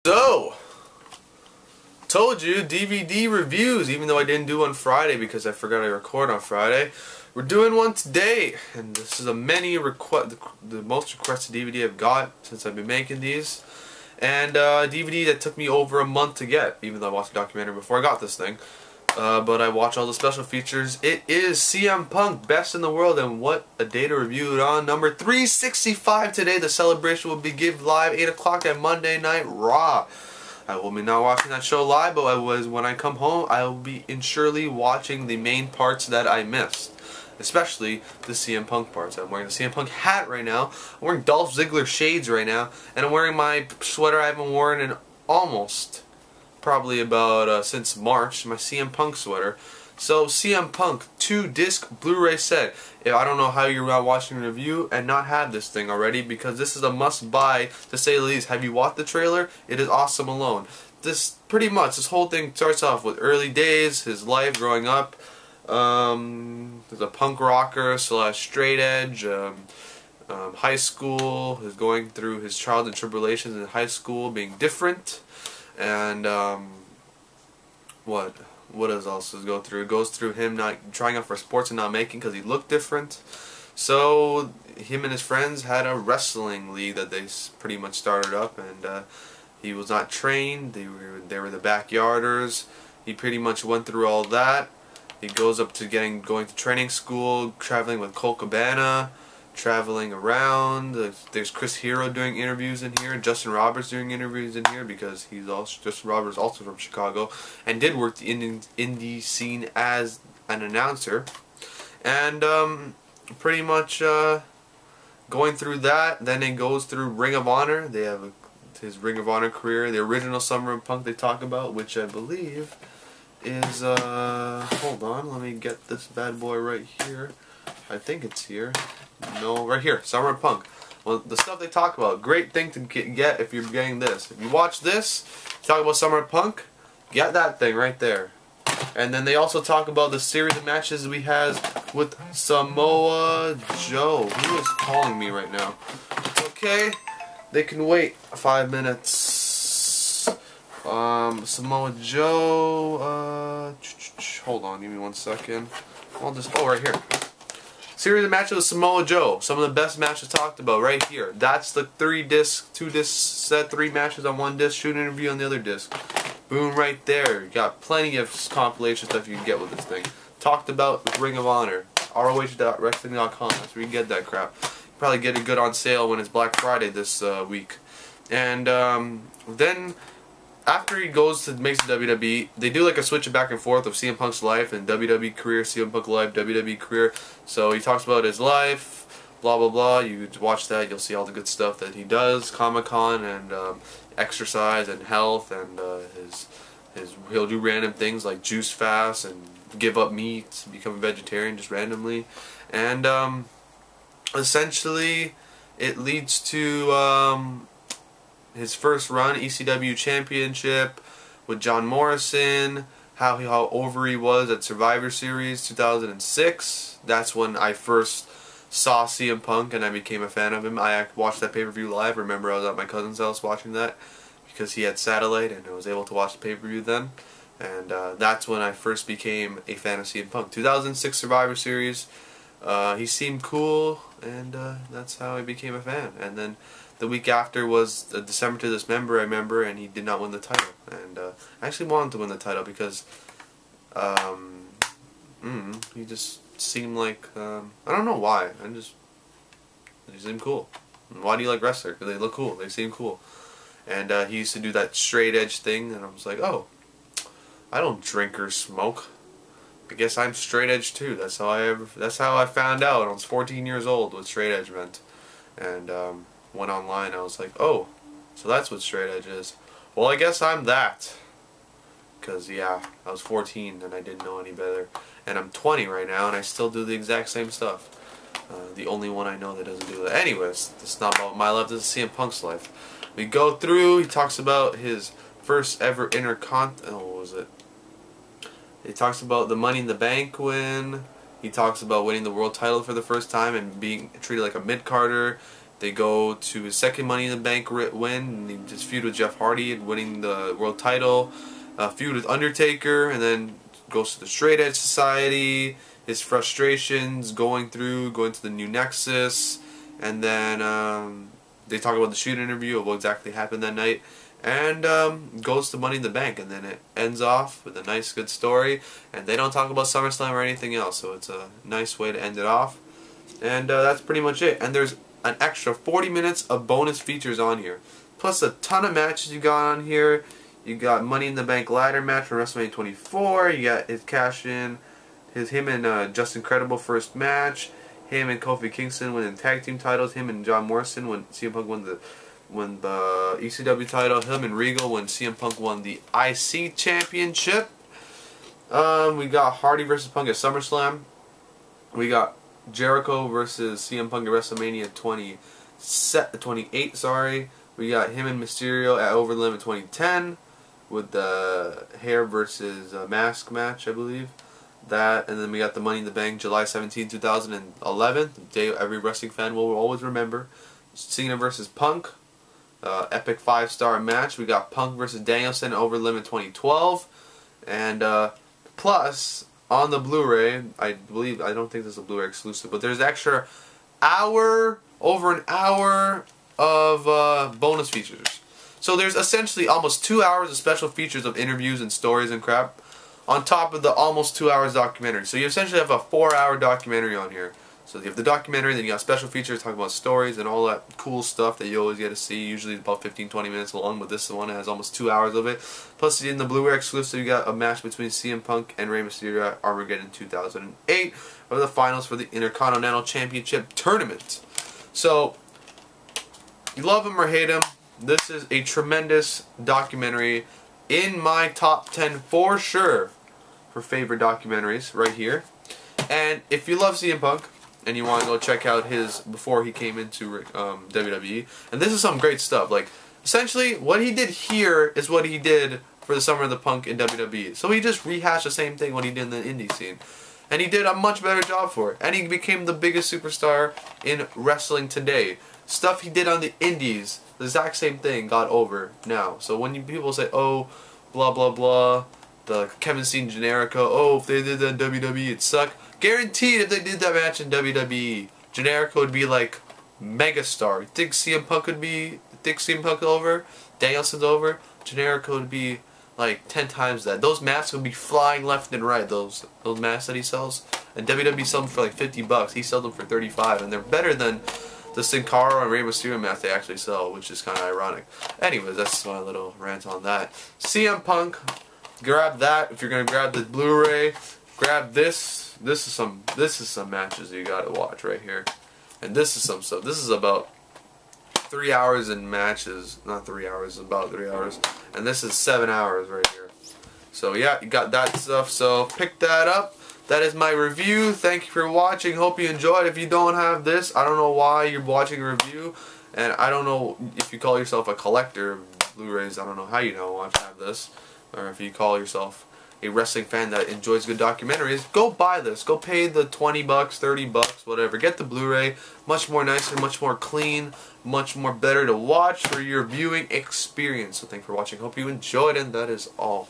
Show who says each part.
Speaker 1: So, told you, DVD reviews, even though I didn't do one Friday because I forgot to record on Friday. We're doing one today, and this is the most requested DVD I've got since I've been making these. And a DVD that took me over a month to get, even though I watched a documentary before I got this thing. But I watched all the special features. It is CM Punk, Best in the World, and what a day to review it on. Number 365 today. The celebration will be given live 8 o'clock at Monday Night Raw. I will be not watching that show live, but when I come home, I will be surely watching the main parts that I missed. Especially the CM Punk parts. I'm wearing the CM Punk hat right now. I'm wearing Dolph Ziggler shades right now. And I'm wearing my sweater I haven't worn in probably about since March, my CM Punk sweater. So CM Punk 2-disc Blu-ray set. I don't know how you're not watching the review and not have this thing already, because this is a must-buy to say the least. Have you watched the trailer? It is awesome alone. This whole thing starts off with early days, his life growing up. There's a punk rocker / straight edge. High school, is going through his trials and tribulations in high school, being different. And what else does go through? It goes through him not trying out for sports and not making because he looked different. So him and his friends had a wrestling league that they pretty much started up, and he was not trained. They were the backyarders. He pretty much went through all that. He goes up to going to training school, traveling with Colt Cabana, traveling around. There's Chris Hero doing interviews in here, Justin Roberts doing interviews in here, because Justin Roberts also from Chicago and did work the indie scene as an announcer. And pretty much going through that. Then it goes through Ring of Honor. They have his Ring of Honor career, the original Summer of Punk they talk about, which I believe is hold on, let me get this bad boy right here. I think it's here. No, right here, Summer of Punk. Well, the stuff they talk about, great thing to get if you're getting this. If you watch this, talk about Summer of Punk, get that thing right there. And then they also talk about the series of matches we had with Samoa Joe. Who is calling me right now? Okay, they can wait 5 minutes. Samoa Joe, hold on, give me 1 second. Right here. Series of matches with Samoa Joe. Some of the best matches talked about right here. That's the 2-disc set, 3 matches on 1 disc, shoot interview on the other disc. Boom, right there. You got plenty of compilation stuff you can get with this thing. Talked about with Ring of Honor. ROH.wrestling.com. That's where you get that crap. You probably get it good on sale when it's Black Friday this week. And then after he makes the WWE, they do like a switch back and forth of CM Punk's life and WWE career, CM Punk life, WWE career. So he talks about his life, blah blah blah. You watch that, you'll see all the good stuff that he does, Comic-Con, and exercise and health, and he'll do random things like juice fast and give up meat, become a vegetarian just randomly, and essentially it leads to his first run, ECW Championship with John Morrison, how over he was at Survivor Series 2006. That's when I first saw CM Punk and I became a fan of him. I watched that pay-per-view live. Remember, I was at my cousin's house watching that because he had satellite and I was able to watch the pay-per-view then. And that's when I first became a fan of CM Punk. 2006 Survivor Series. He seemed cool, and that's how I became a fan. And then the week after was December to Dismember, I remember, and he did not win the title. And I actually wanted to win the title because he just seemed like, I don't know why, he seemed cool. And why do you like wrestlers? Because they look cool, they seem cool. And he used to do that straight edge thing, and I was like, oh, I don't drink or smoke. I guess I'm straight edge too. That's how I found out when I was 14 years old what straight edge meant. And went online, I was like, oh, so that's what straight edge is. Well, I guess I'm that. Because, yeah, I was 14 and I didn't know any better. And I'm 20 right now and I still do the exact same stuff. The only one I know that doesn't do that. Anyways, it's not about my life, this is CM Punk's life. We go through, he talks about his first ever what was it? He talks about the Money in the Bank win. He talks about winning the world title for the first time and being treated like a mid-carder. They go to his second Money in the Bank win, and he just feud with Jeff Hardy and winning the world title. Feud with Undertaker, and then goes to the Straight Edge Society. His frustrations going to the New Nexus, and then they talk about the shoot interview of what exactly happened that night, and goes to Money in the Bank, and then it ends off with a nice, good story. And they don't talk about SummerSlam or anything else, so it's a nice way to end it off. And that's pretty much it. And there's an extra 40 minutes of bonus features on here, plus a ton of matches you got on here. You got Money in the Bank ladder match from WrestleMania 24. You got his cash in, him and Justin Credible first match. Him and Kofi Kingston winning tag team titles. Him and John Morrison when CM Punk won the ECW title. Him and Regal when CM Punk won the IC championship. We got Hardy versus Punk at SummerSlam. We got Jericho versus CM Punk at WrestleMania 28. Sorry. We got him and Mysterio at Over the Limit 2010 with the hair versus mask match, I believe. That, and then we got the Money in the Bank July 17, 2011, the day every wrestling fan will always remember. Cena versus Punk, epic 5-star match. We got Punk versus Danielson Over the Limit 2012, and plus on the Blu-ray, I don't think this is a Blu-ray exclusive, but there's extra over an hour of bonus features. So there's essentially almost 2 hours of special features of interviews and stories and crap, on top of the almost 2 hours documentary. So you essentially have a 4-hour documentary on here. So you have the documentary, then you got special features talking about stories and all that cool stuff that you always get to see. Usually about 15-20 minutes long, but this one has almost 2 hours of it. Plus in the Blu-ray exclusive, you got a match between CM Punk and Rey Mysterio at Armageddon 2008 of the finals for the Intercontinental Championship Tournament. So, you love him or hate him, this is a tremendous documentary, in my top 10 for sure for favorite documentaries right here. And if you love CM Punk and you want to go check out his before he came into WWE, and this is some great stuff. Like, essentially what he did here is what he did for the Summer of the Punk in WWE. So he just rehashed the same thing what he did in the indie scene, and he did a much better job for it, and he became the biggest superstar in wrestling today. Stuff he did on the indies, the exact same thing got over now. So when people say, oh, blah blah blah, the Kevin Steen Generico, oh, if they did that in WWE it'd suck. Guaranteed if they did that match in WWE, Generico would be like megastar. You think CM Punk would be, CM Punk over, Danielson's over, Generico would be like 10 times that. Those masks would be flying left and right, those masks that he sells. And WWE sells them for like $50, he sells them for $35, and they're better than the Sin Cara and Rey Mysterio mask they actually sell, which is kind of ironic. Anyways, that's my little rant on that. CM Punk, grab that if you're gonna grab the Blu-ray. Grab this. This is some matches you gotta watch right here, and this is some stuff. This is about 3 hours in matches, not 3 hours, about 3 hours, and this is 7 hours right here. So yeah, you got that stuff. So pick that up. That is my review. Thank you for watching. Hope you enjoyed. If you don't have this, I don't know why you're watching a review, and I don't know if you call yourself a collector of Blu-rays. I don't know how you don't have this, or if you call yourself a wrestling fan that enjoys good documentaries. Go buy this. Go pay the $20, $30, whatever. Get the Blu-ray. Much more nicer, much more clean, much more better to watch for your viewing experience. So thanks for watching. Hope you enjoyed, and that is all.